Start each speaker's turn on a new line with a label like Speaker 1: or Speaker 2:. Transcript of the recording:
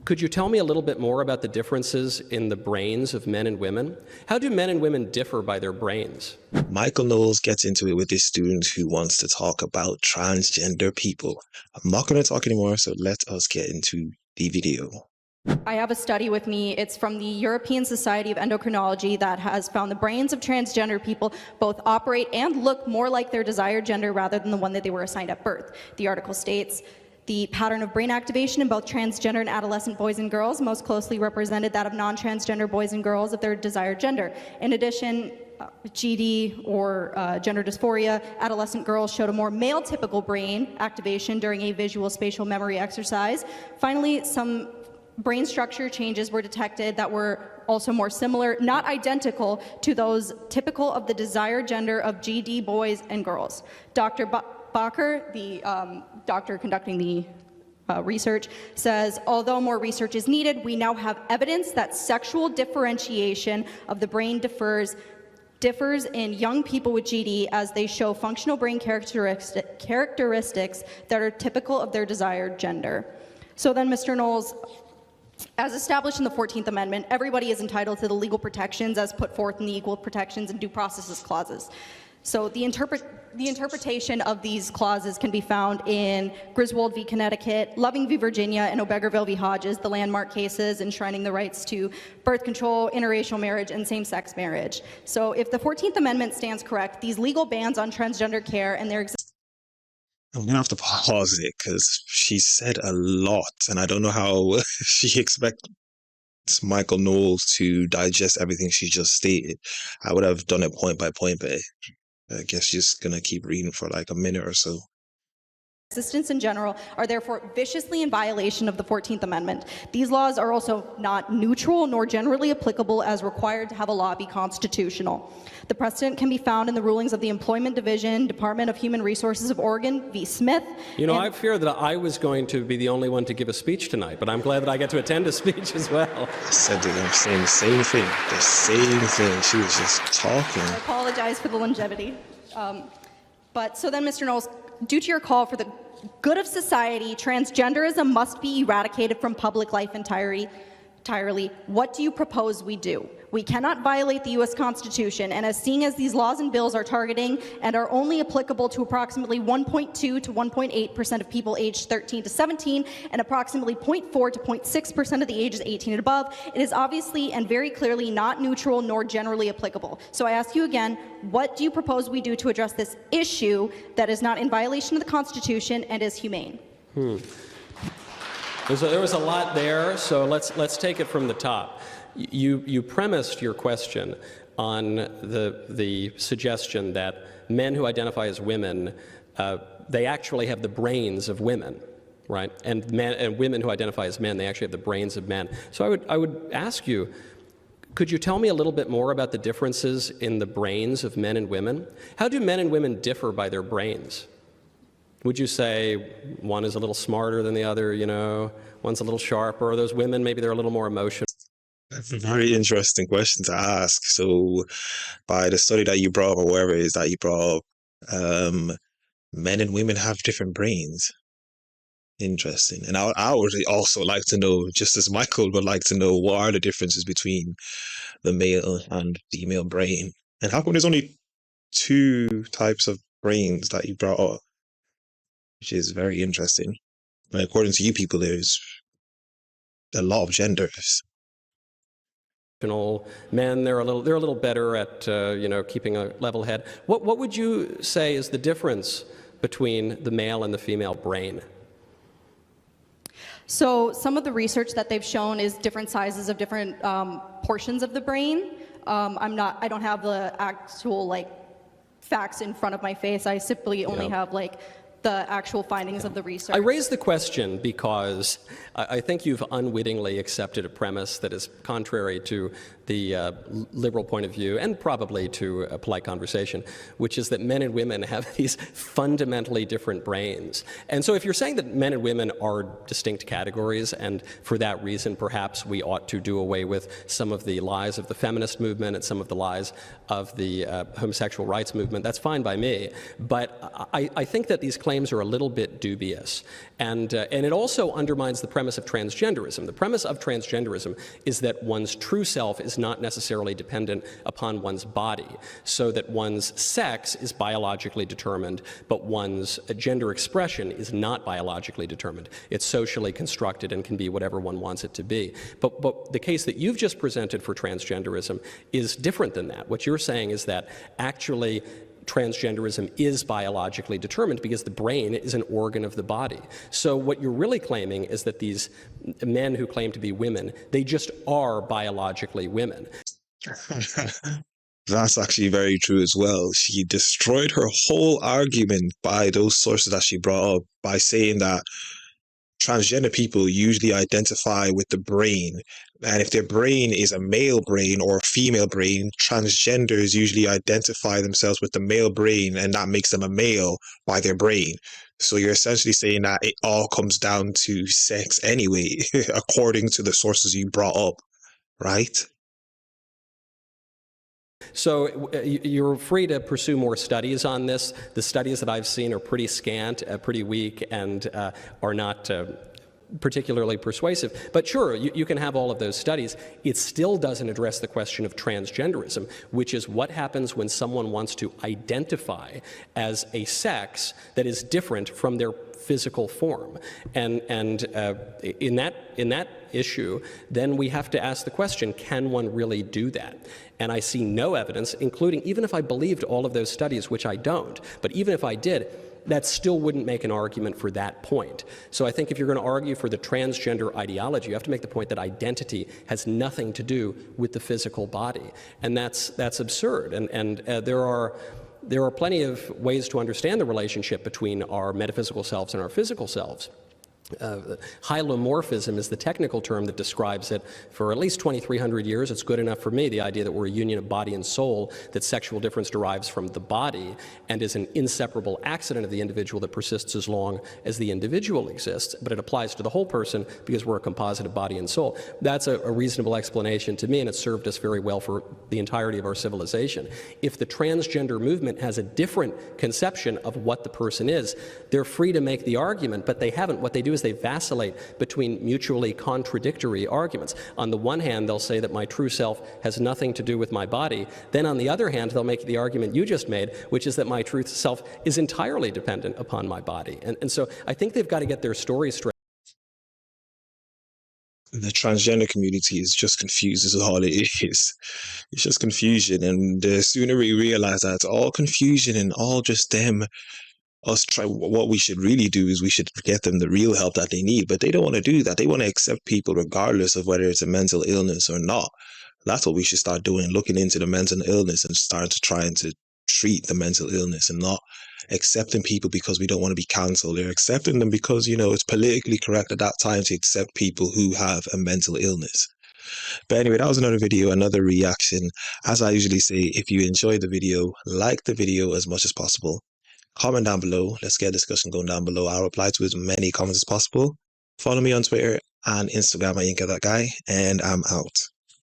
Speaker 1: Could you tell me a little bit more about the differences in the brains of men and women? How do men and women differ by their brains?
Speaker 2: Michael Knowles gets into it with this student who wants to talk about transgender people. I'm not going to talk anymore, so let us get into the video.
Speaker 3: I have a study with me. It's from the European Society of Endocrinology that has found the brains of transgender people both operate and look more like their desired gender rather than the one that they were assigned at birth. The article states, the pattern of brain activation in both transgender and adolescent boys and girls most closely represented that of non-transgender boys and girls of their desired gender. In addition, GD or gender dysphoria, adolescent girls showed a more male-typical brain activation during a visual spatial memory exercise. Finally, some brain structure changes were detected that were also more similar, not identical, to those typical of the desired gender of GD boys and girls. Dr. Bacher, the doctor conducting the research, says, although more research is needed, we now have evidence that sexual differentiation of the brain differs in young people with GD as they show functional brain characteristics that are typical of their desired gender. So then, Mr. Knowles, as established in the 14th Amendment, everybody is entitled to the legal protections as put forth in the Equal Protections and Due Process Clauses. So the interpretation of these clauses can be found in Griswold v. Connecticut, Loving v. Virginia, and Obergerville v. Hodges, the landmark cases enshrining the rights to birth control, interracial marriage, and same-sex marriage. So if the 14th Amendment stands correct, these legal bans on transgender care and their
Speaker 2: I'm going to have to pause it because she said a lot, and I don't know how she expects Michael Knowles to digest everything she just stated. I would have done it point by point, but I guess she's going to keep reading for like a minute or so.
Speaker 3: Existence in general are therefore viciously in violation of the 14th Amendment. These laws are also not neutral nor generally applicable as required to have a law be constitutional. The precedent can be found in the rulings of the Employment Division, Department of Human Resources of Oregon v. Smith.
Speaker 1: You know, I fear that I was going to be the only one to give a speech tonight, but I'm glad that I get to attend a speech as well.
Speaker 2: I said that I'm saying the same thing. The same thing. She was just talking.
Speaker 3: I apologize for the longevity. But so then, Mr. Knowles, due to your call for the good of society, transgenderism must be eradicated from public life entirely. What do you propose we do? We cannot violate the U.S. Constitution, and as seeing as these laws and bills are targeting and are only applicable to approximately 1.2 to 1.8% of people aged 13 to 17 and approximately 0.4 to 0.6% of the ages 18 and above, it is obviously and very clearly not neutral nor generally applicable. So I ask you again, what do you propose we do to address this issue that is not in violation of the Constitution and is humane?
Speaker 1: There was a lot there, so let's take it from the top. You premised your question on the suggestion that men who identify as women, they actually have the brains of women, right? And women who identify as men, they actually have the brains of men. So I would ask you, could you tell me a little bit more about the differences in the brains of men and women? How do men and women differ by their brains? Would you say one is a little smarter than the other, you know, one's a little sharper, or those women, maybe they're a little more emotional?
Speaker 2: That's a very interesting question to ask. So by the study that you brought up, or wherever it is that you brought up, men and women have different brains. Interesting. And I would also like to know, just as Michael would like to know, what are the differences between the male and female brain? And how come there's only two types of brains that you brought up? Which is very interesting. But according to you people, there's a lot of genders.
Speaker 1: Men, they're a little better at you know, keeping a level head. What would you say is the difference between the male and the female brain?
Speaker 3: So some of the research that they've shown is different sizes of different portions of the brain. I don't have the actual facts in front of my face. I simply only have the actual findings of the research.
Speaker 1: I raise the question because I think you've unwittingly accepted a premise that is contrary to the liberal point of view and probably to a polite conversation, which is that men and women have these fundamentally different brains. And so if you're saying that men and women are distinct categories, and for that reason perhaps we ought to do away with some of the lies of the feminist movement and some of the lies of the homosexual rights movement, that's fine by me. But I think that these claims claims are a little bit dubious. And it also undermines the premise of transgenderism. The premise of transgenderism is that one's true self is not necessarily dependent upon one's body, so that one's sex is biologically determined, but one's gender expression is not biologically determined. It's socially constructed and can be whatever one wants it to be. But the case that you've just presented for transgenderism is different than that. What you're saying is that actually transgenderism is biologically determined because the brain is an organ of the body. So what you're really claiming is that these men who claim to be women, they just are biologically women.
Speaker 2: That's actually very true as well. She destroyed her whole argument by those sources that she brought up by saying that transgender people usually identify with the brain. And if their brain is a male brain or a female brain, transgenders usually identify themselves with the male brain, and that makes them a male by their brain. So you're essentially saying that it all comes down to sex anyway, according to the sources you brought up, right?
Speaker 1: So you're free to pursue more studies on this. The studies that I've seen are pretty scant, pretty weak, and are not particularly persuasive. But sure, you can have all of those studies. It still doesn't address the question of transgenderism, which is what happens when someone wants to identify as a sex that is different from their physical form. And in that issue, then we have to ask the question, can one really do that? And I see no evidence, including even if I believed all of those studies, which I don't, but even if I did, that still wouldn't make an argument for that point. So I think if you're going to argue for the transgender ideology, you have to make the point that identity has nothing to do with the physical body. And that's absurd. And there are plenty of ways to understand the relationship between our metaphysical selves and our physical selves. Hylomorphism is the technical term that describes it. For at least 2,300 years, it's good enough for me, the idea that we're a union of body and soul, that sexual difference derives from the body and is an inseparable accident of the individual that persists as long as the individual exists, but it applies to the whole person because we're a composite of body and soul. That's a reasonable explanation to me, and it's served us very well for the entirety of our civilization. If the transgender movement has a different conception of what the person is, they're free to make the argument, but they haven't. What they do is they vacillate between mutually contradictory arguments. On the one hand, they'll say that my true self has nothing to do with my body. Then on the other hand, they'll make the argument you just made, which is that my true self is entirely dependent upon my body. And so I think they've got to get their story straight.
Speaker 2: The transgender community is just confused is all it is. It's just confusion. And the sooner we realize that it's all confusion and all just them, what we should really do is we should get them the real help that they need. But they don't want to do that. They want to accept people regardless of whether it's a mental illness or not. That's what we should start doing, looking into the mental illness and starting to try and to treat the mental illness and not accepting people because we don't want to be cancelled. They're accepting them because, you know, it's politically correct at that time to accept people who have a mental illness. But anyway, that was another video, another reaction. As I usually say, if you enjoyed the video, like the video as much as possible. Comment down below. Let's get a discussion going down below. I'll reply to as many comments as possible. Follow me on Twitter and Instagram at YinkaThatGuy, and I'm out.